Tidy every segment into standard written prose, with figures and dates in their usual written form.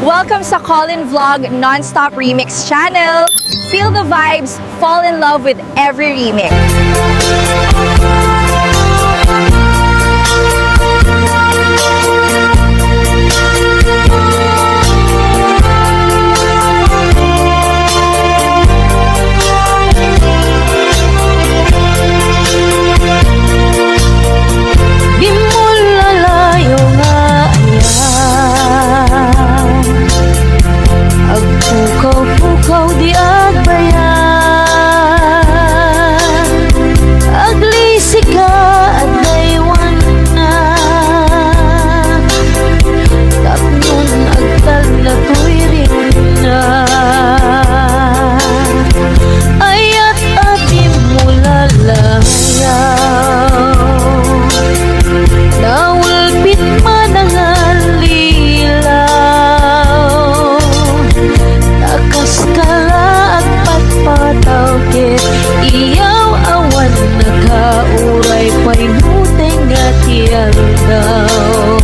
Welcome sa Colin Vlog Non-Stop Remix channel. Feel the vibes, fall in love with every remix. Pukaw di agbayan, aglisi ka at laywan na, tapnon agtag na tuwirin na, ayat atim mo lalayaw, nawalpit manangal kaskala at patpatawkit iyaw awan nakauray painuteng at iyandaw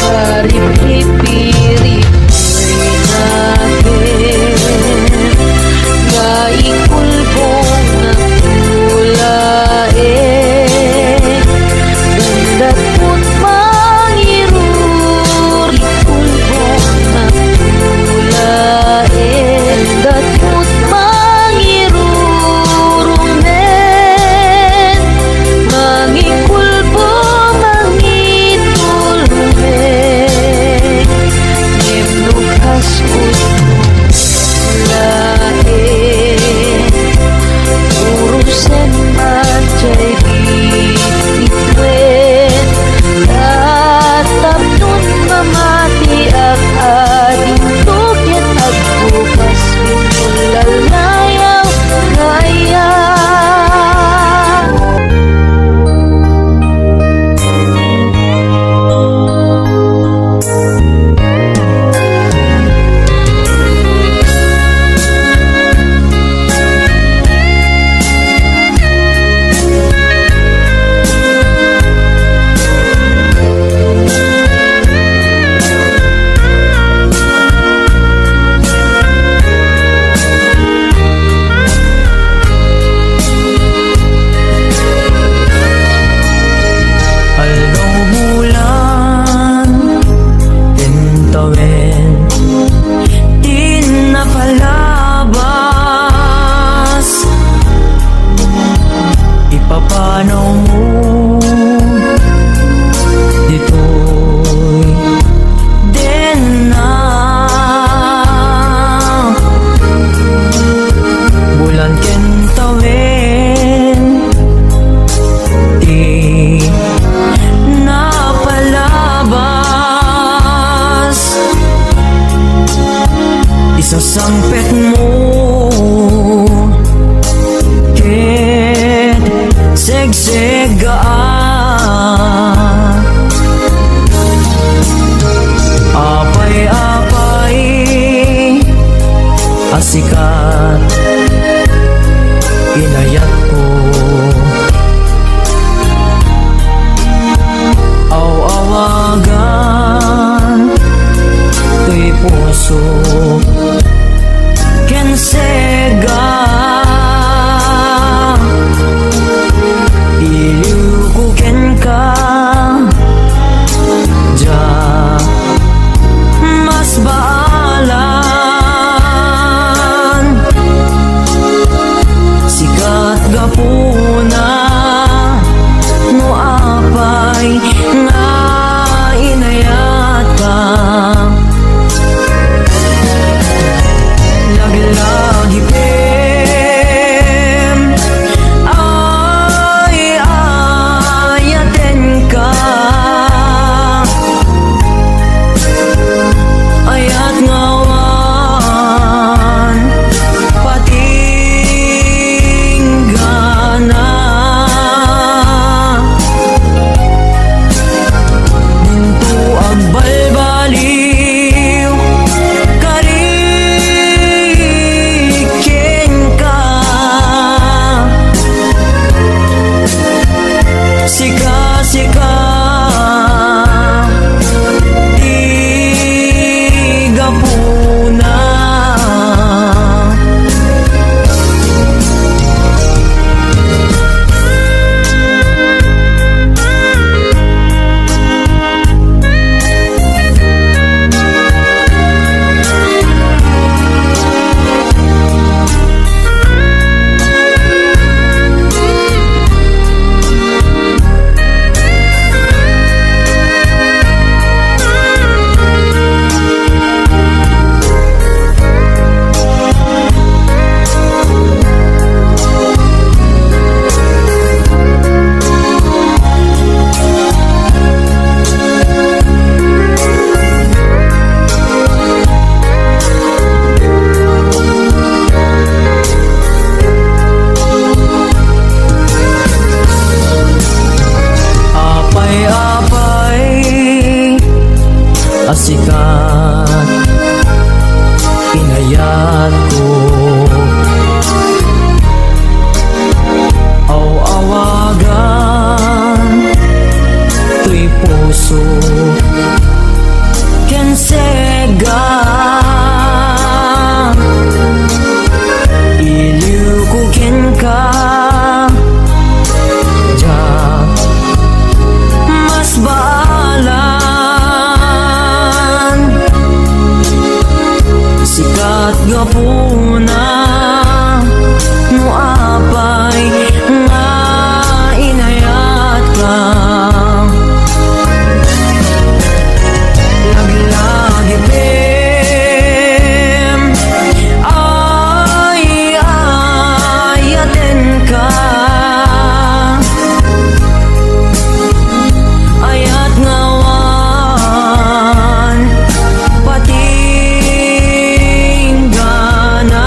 maripipirip natin nga ikulbong nakulae gandat mo't mangirur ikulbong datut mangirurumen mangikulbo mangitulmen ngimnukas utulae urusen macay bititwen tatap nun mamati ak ading tukit at bukas lalayaw kaya sasampet mo ket segsegaan apay-apay asikat inayat ko aw-awagan tuy puso sega iliukuken ka ja mas baalan sikat gapuna no apay nga inayat ka ken sega iliw ko ken ka ja mas baalan sikat gapuna no apay nga inayat ka lagi-lagi pem ay ayaten ka ayat ngawan patingganan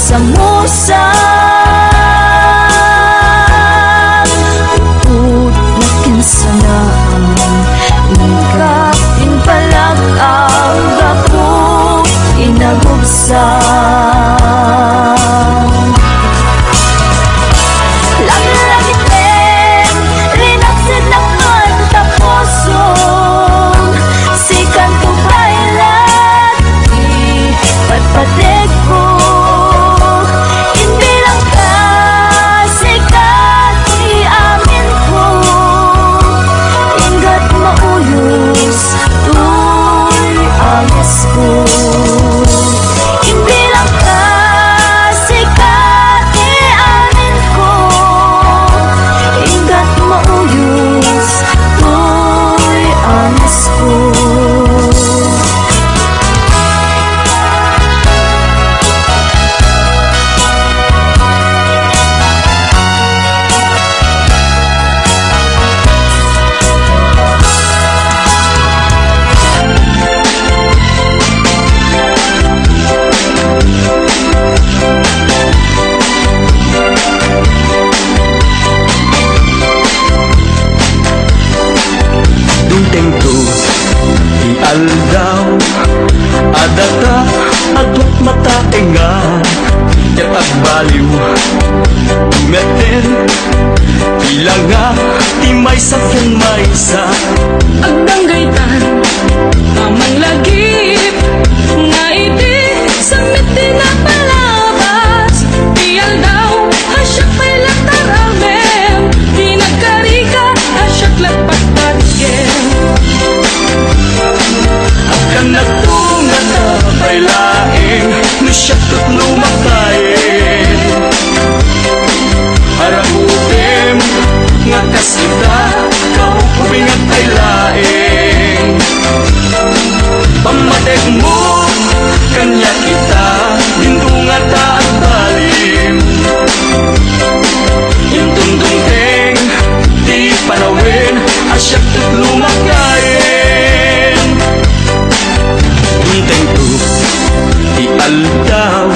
sa musang Tupod na kinsanaan Ika inpalag ang ako inagubsang Langit din, rinaksid ng matapusong Sikan ko bailat, ipatpatik ko Hindi lang ka, sikat, iamin ko Ingat mauyos, tuy ayos ko Hindi lang ka, sikat, iamin ko Ingat mauyos, tuy ayos ko Dunteng to ialdaw adata adwat mata enga ket agbaliw tumeten ilanga timay sa maysa Agdanggaytan, tamang lagip Nga iti, samit din na palabas Tiyal daw, asyak pa'y lataramem Di nagkarika, asyak lagpagpagyen akan nagtungan na bailaing nusyat at lumakain haraputim nga kasita kaupubing at bailaing pamatek mo kanya kita lindungan ta at balim yung tundungteng di panawin asyak at lumakain Dunteng to ialdaw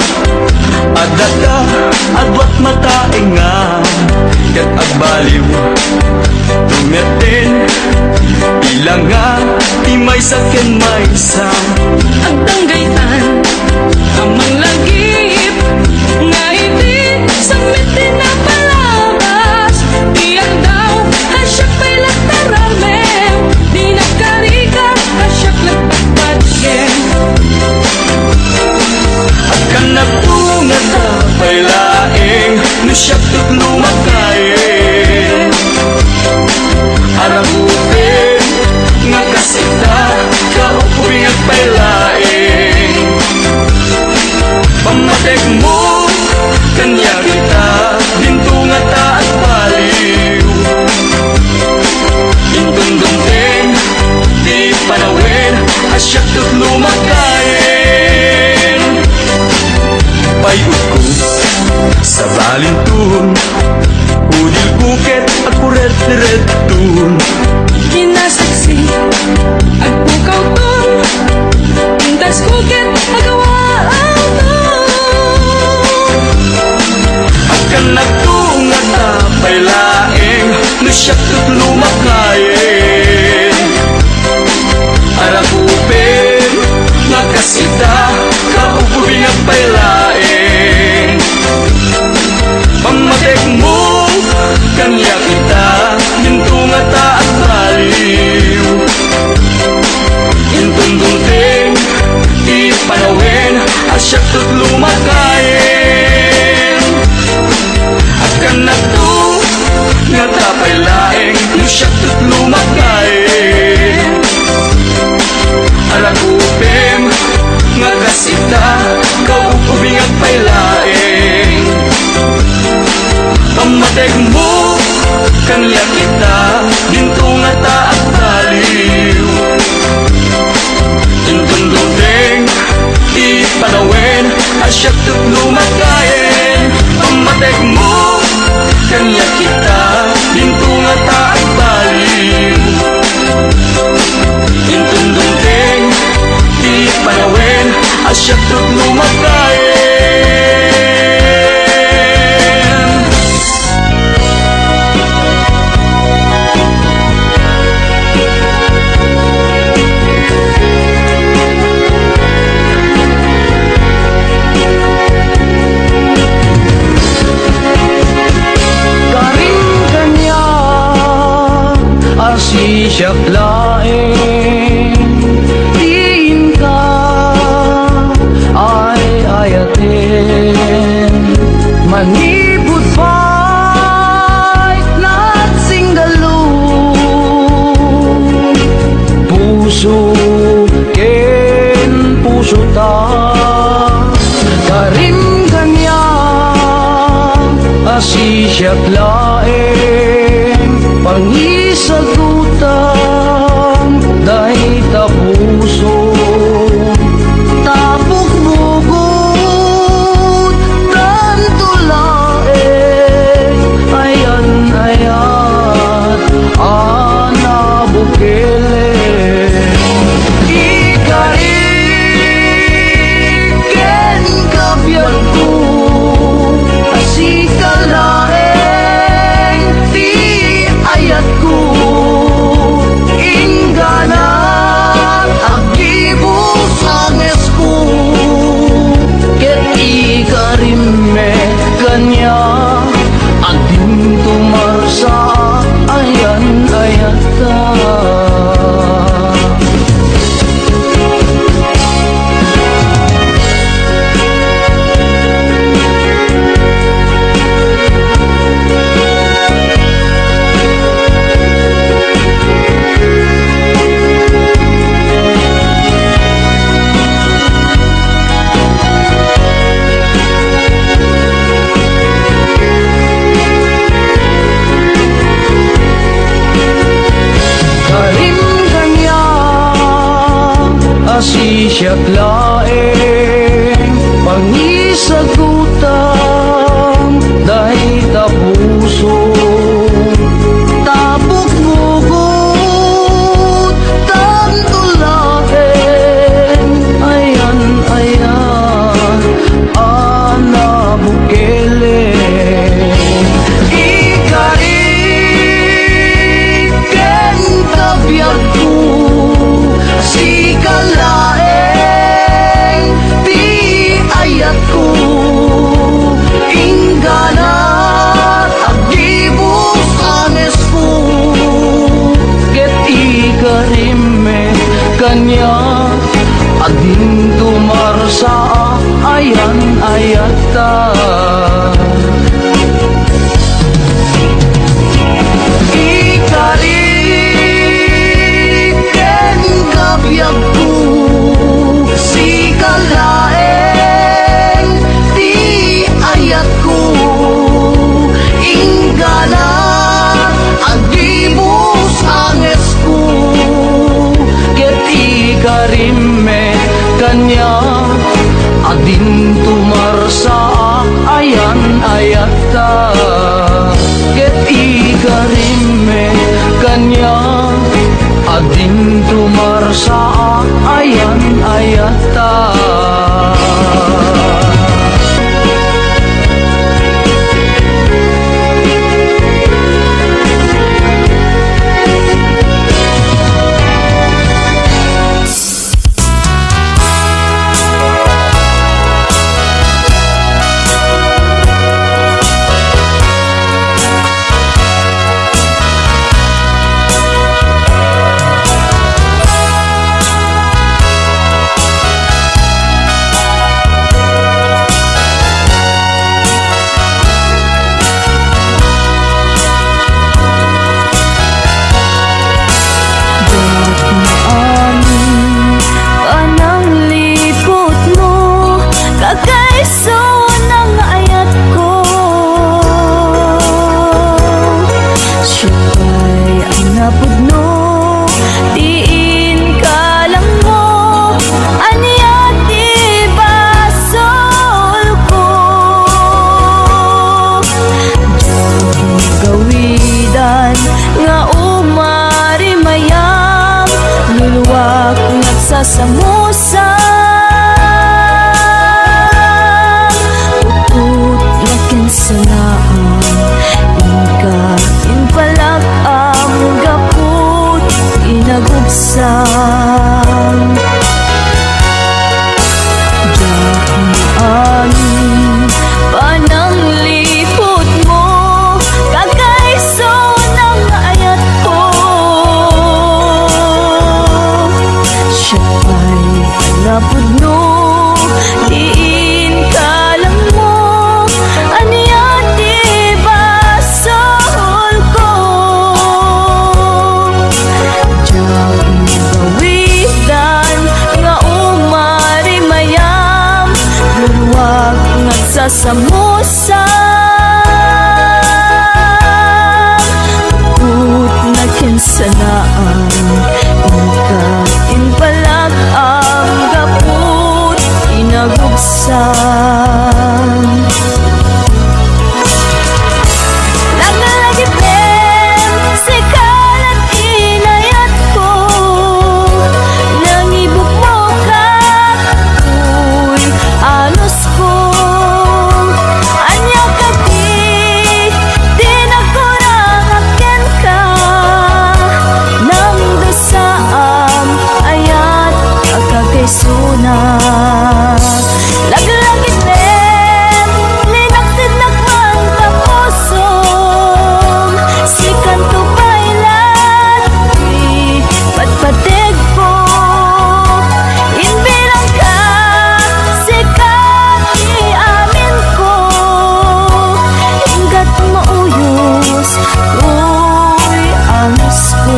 adata adwat mata enga ket agbaliw tumeten ilanga timay sa maysa Agdanggaytan, tamang lagip Nga iti, samit din na palabas Tiyal daw, asyak pa'y lataramem Di nagkarika, asyak lagpagpagyen akan nagtungan na bailaing nusyat at lumakain haraputin nga kasita kaupubing at bailaing pamatek mo kanya kita dintungan ta at baliw intundungteng di panawin asyak at lumakain payut ko sa balintun udil bukit at kuret-retun Kinasaksi, agpukaw ton Intas kukit, agawaan ton akan nagtungan na bailaing nusyat at lumakain arapupin nga kasita kaupubing at bailaing pamatek mo kanya kita dintungan ta at baliw intundungteng di panawin asyak at lumakain akan nagtungan ta bailaing nusyat at lumakain aragupim nga kasita kaupubing at bailaing pamatek mo kanya kita dintungan ta at baliw intundungteng di panawin asyak at lumakain pamatek mo kanya kita dintungan ta at baliw intundungteng di panawin asyak at lumakain siyak laing diin ka ay ayatin manipod pa'y nagsinggalo puso ken puso ta karim kanya asisyak laing pangisagutan dahil tapuso tapok bugot tanto laing ayan ayan anabukele ikariken kabyag ko asikalaeng di ayat ko ingganat agibos anges ko ket ikarimme kanya ading tumarsa ayan ayata asisyak laing pangisagutan dahil tapuso tapok bugot tanto laing ayan ayan anabukele ikariken kabyag ko sikalaeng di ayat ko ingganat agibos anges ko ket ikarimme kanya ading tumarsa ayan ayata ikariken kabyag ko sikalaeng di ayat ko ingganat agibos anges ko ket ikarimme kanya ading tumarsa ayan ayata ket ikarimme kanya ading tumarsa ayan ayata sa musa utut makin sanaan inka inpalak ang gaput inagubsang daan panang lipot mo kagaiso ng ayat ko nagsasamusa Ut na kinsanaan Ikain palag ang gaput Inagugsan Nagalagipin si kalat inayat ko Nangibuk mo ka Uy, anos ko Anya ka di nagkurahakin ka Nang dosaam ayat agkakaisuna Laglagipin linaksid nagmang taposong Sikan to bailan di patpatig ko Inbilang ka sikat iamin ko Ingat mauyos uy anos ko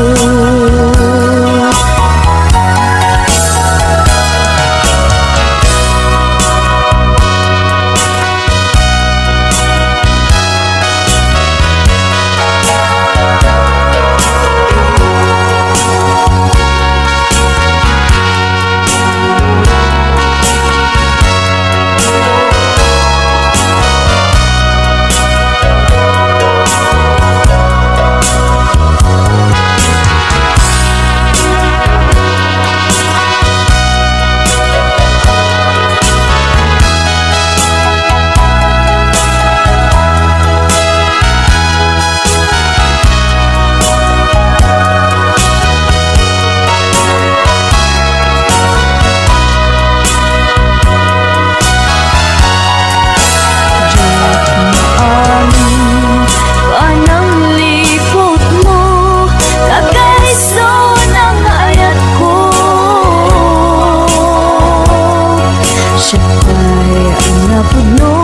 Siya'y ang napuno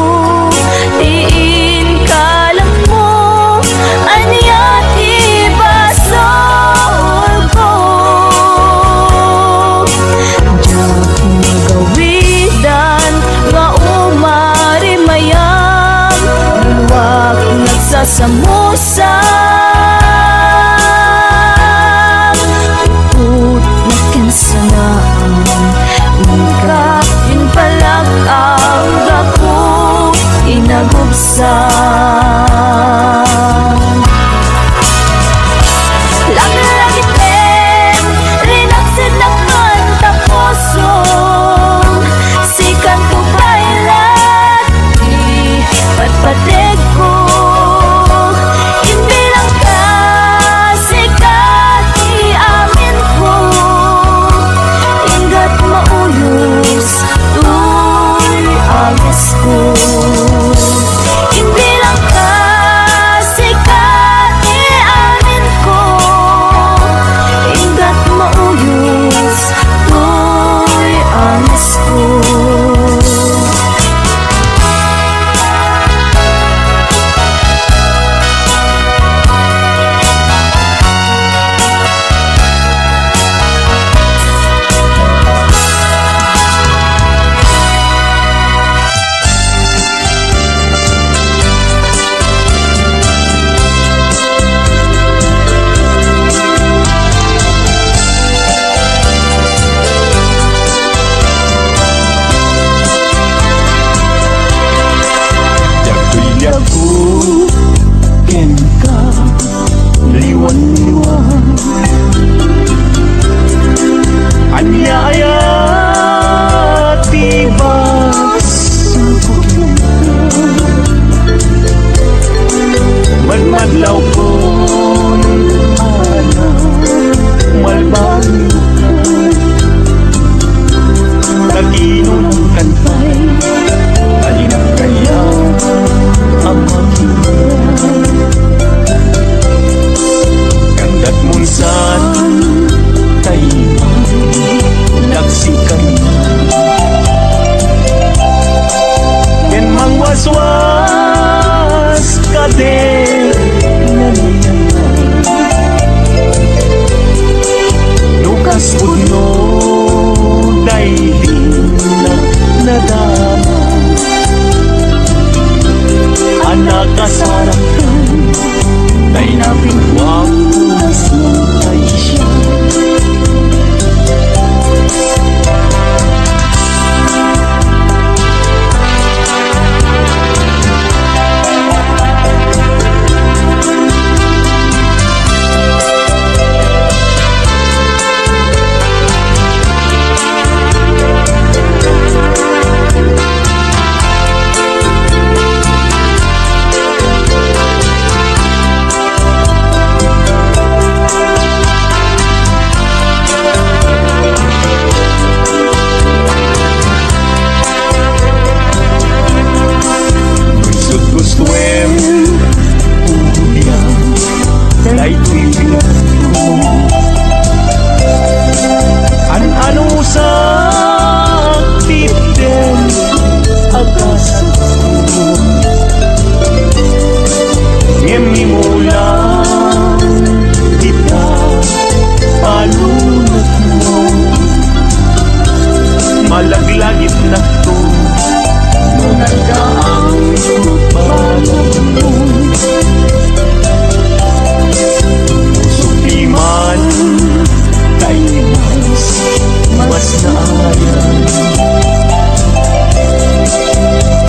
Diin kalam mo Anyat ibasol ko Diyak magawidan Nga umari mayam Luwak nagsasamusa Tuput na kinsanaan Ikain palag ang gaput inagubsan Laglagipin linaksid naman taposong Sikan ko bailan di patpatig ko Inbilang ka sikat iamin ko Ingat mauyos uy agis ko Hindi Ngemi mula kita palunod mo, malaglagit na to nung nagdaang palag mo. Supiman kay mas naayan,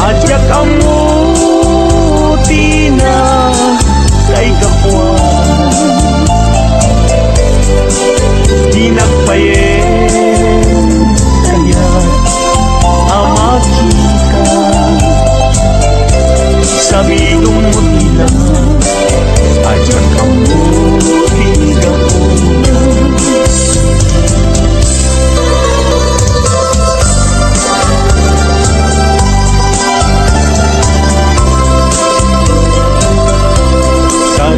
at yak amuti na kay kapuan, di nagpayen kaya amaki ka, sabidong mo tila at yak amuti ka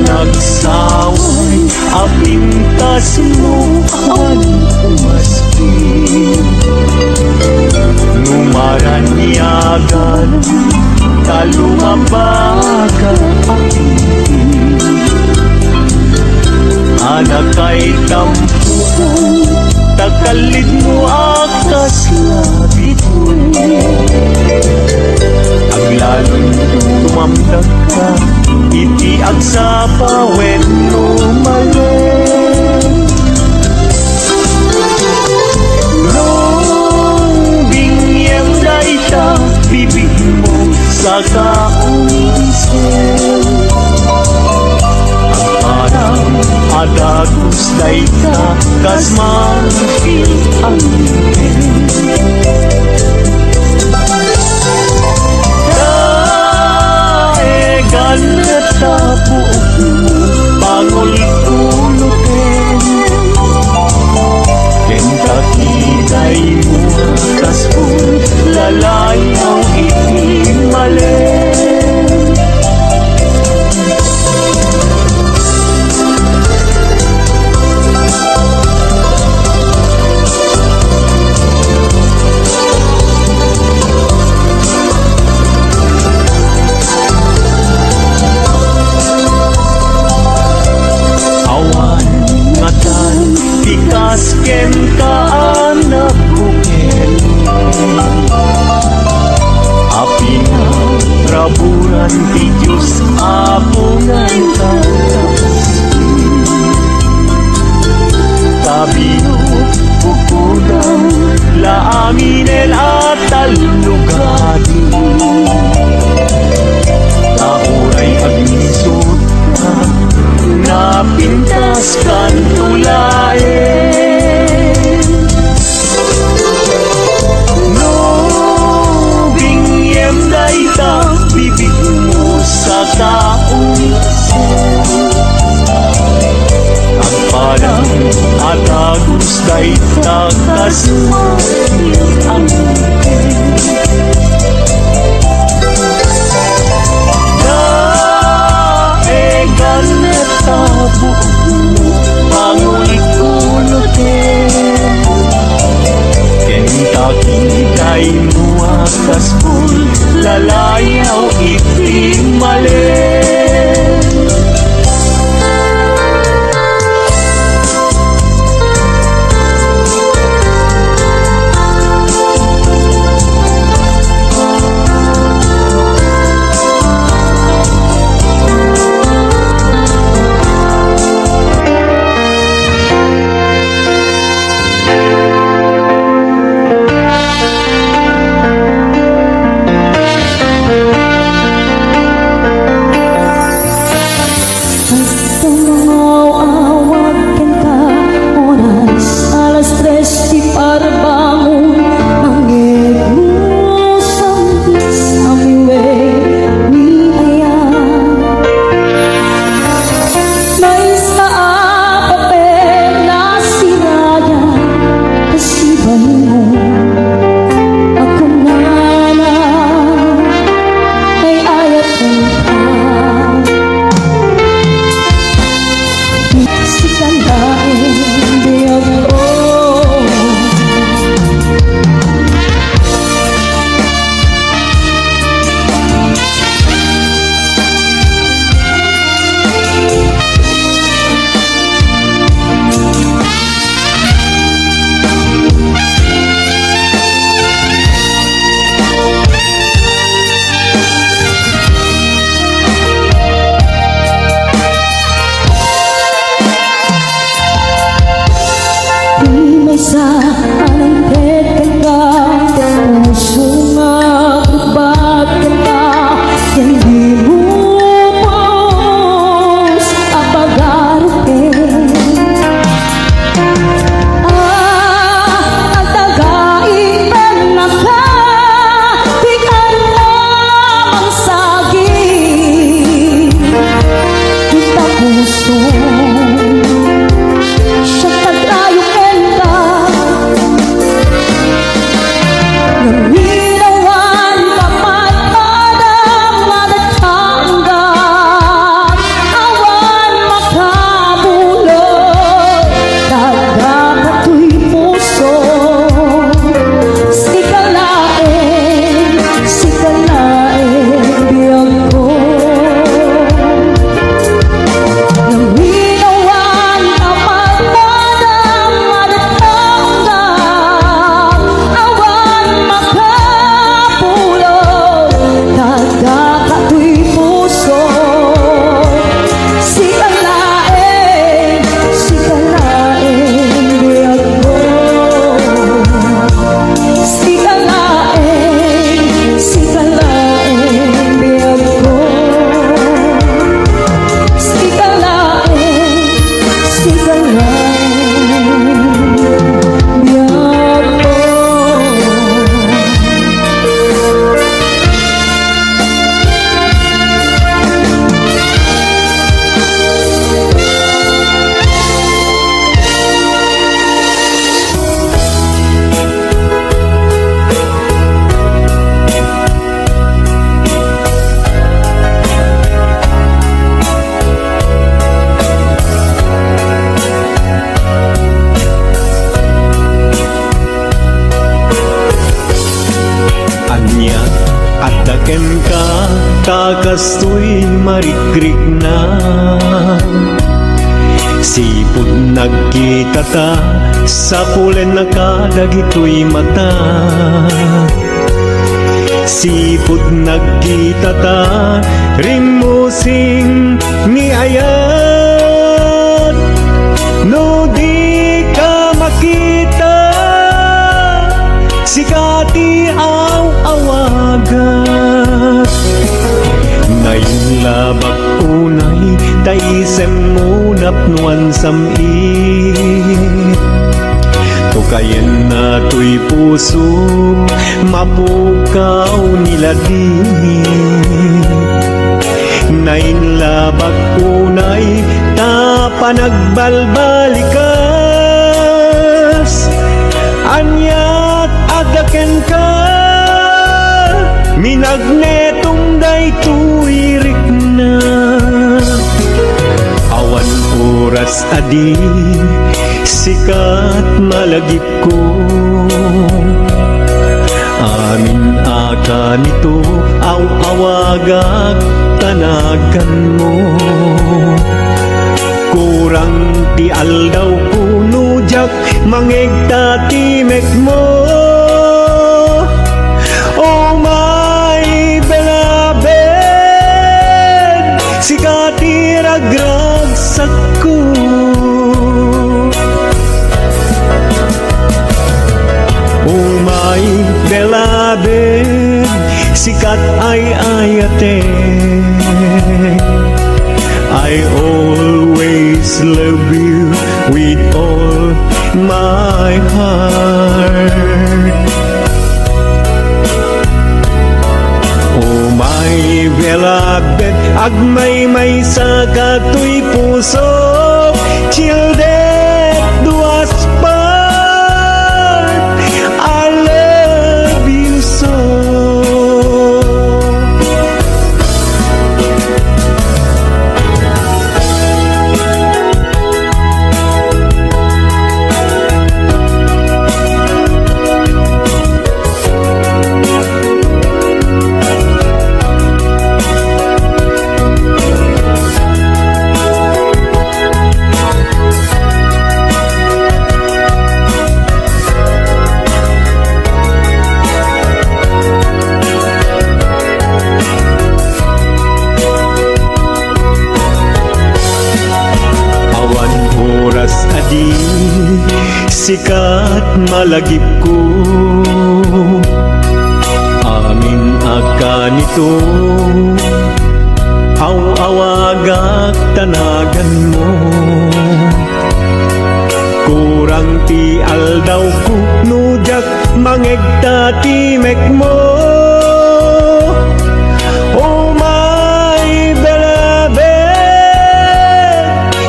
nagsaway, apintas mo ang umaski. Numaranyagan, talumabaga aking anak ay tampo, takalid mo akas labit mo. Aglalong tumamdag ka, iti agsapa when lumalen. Nung bingyem na ita, bibig mo sa kaunisen. Ang parang adagos na ita, kasmangkil ang ngipin. Ganata buok mo, pangol kulutin. Kentakiday mo kaspun, lalayaw itimalen. Kasken ka anak bukel, api na raburan ti Diyos apungan tatas. Tabino pukudaw laaminel at alugadi, tauray agnisot ka, napintas kan tulain. No bingyem na ita, bibig mo sa kaunisen. Ang parang atagos na ita, kasmangil ang ngipin. Ganeta buok mo, pangol kulutin. Kentakiday mo akas pul, lalayaw itimalen. Adaken ka, kakastoy marikrik na. Sipod nagkita ta, sa pulen na kadagitoy mata. Sipod nagkita ta, rimusing ni ayat. No di ka makita, sikati aw awagat. Nainlabak unay, taisem mo napnuan samit. Tukayen na to'y puso, mapukaw nila di. Nainlabak unay, tapanagbalbalikas. Anyat adaken ka, minagnetong day tuirik na. Awan oras adi, sikat malagip ko. Amin aka nito, aw-awagak tanagan mo. Kurang ti aldaw kuno jak, mangegta timek mo. Oh my beloved, sikati ragragsak ko. Oh my beloved, sikat ay ayate. I always love you with all my heart. Oh my beloved, agmay-may sa kato'y puso, children duas part, I love you so. Adi, sikat malagip ko. Amin aka nito, aw-awagak tanagan mo. Kurang ti aldaw ko, nujak mangegta timek mo. Oh my beloved,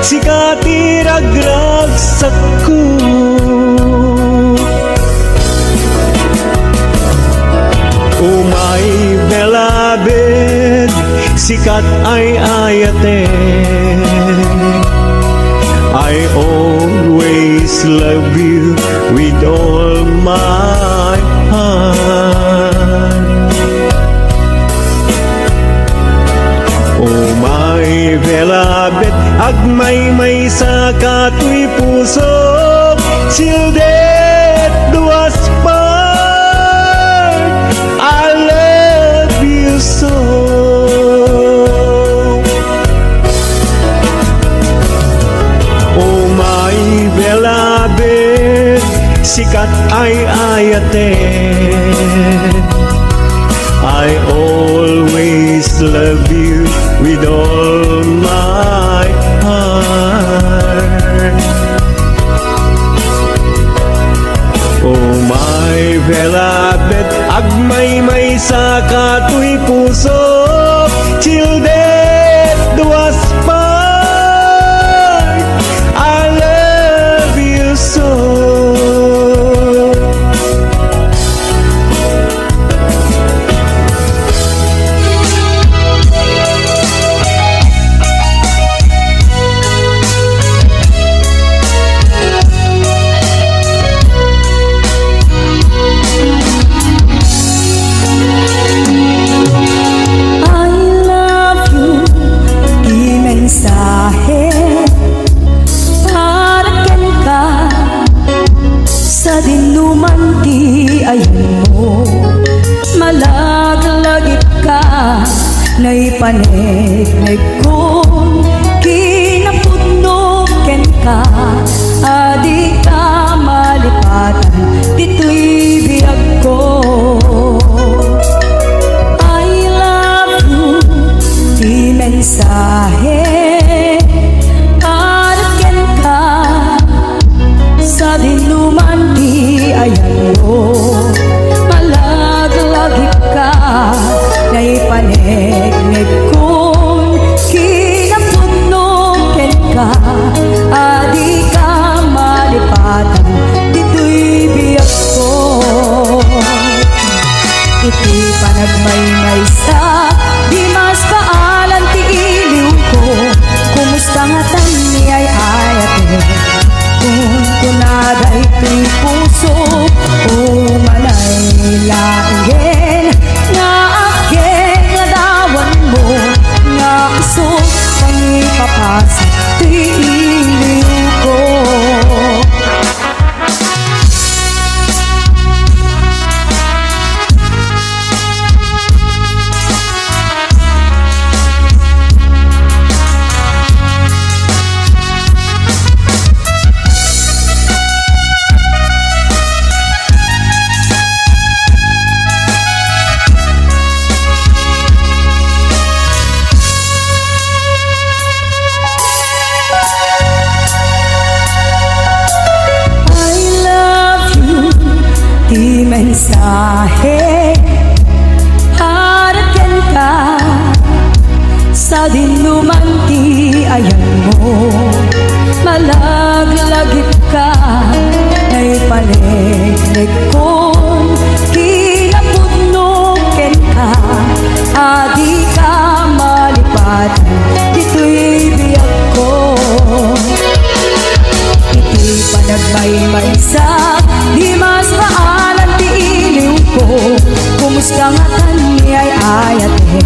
sikati ragragsak ko. Oh my beloved, sikat ay ayate. I always love you with all my heart. Oh my beloved, agmay-may sa kato'y puso, sildet duas part, I love you so. Oh my beloved, sikat ay ayate. I always love you with all my heart. Oh my beloved, agmay-may sa kato'y puso, children duas part, I love you so. naipanig kong kinapudno ken ka, adi ka malipatan dito'y biyag ko. I love you, di mensahe para ken ka, sa dinuman di ayan mo, malaglagip ka, naipanig kung kinapudno ken ka, adi ka malipatan dito'y biyag ko. Iti panagmaymay sa di mas paalan ti iliw ko, kumusta nga tani ay ayate, kung kunaday ti puso o manay laingen, nga aking ladawan mo, nga iso pangipapasa ti iliw ko. Di mensahe para ken ka, sa dinuman ti ayan mo, malaglagip ka, naipanig kong kinapudno ken ka, adi ka malipatan dito'y biyag ko. Iti panagmaymay sa di mas maalan ti iliw ko, kumusta nga tani ay ayate,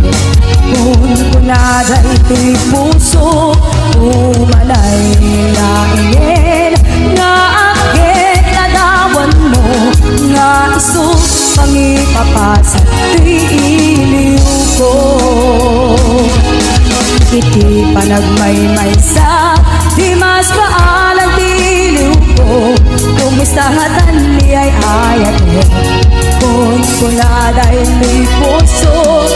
kung kunada ito'y puso umalay laingen, nga akit ladawan mo, nga iso pangipapasa ti iliw ko. Iti panagmaymay sa di mas paalan ti iliw ko, kumusta nga tani ay ayate, kung kunada ito'y puso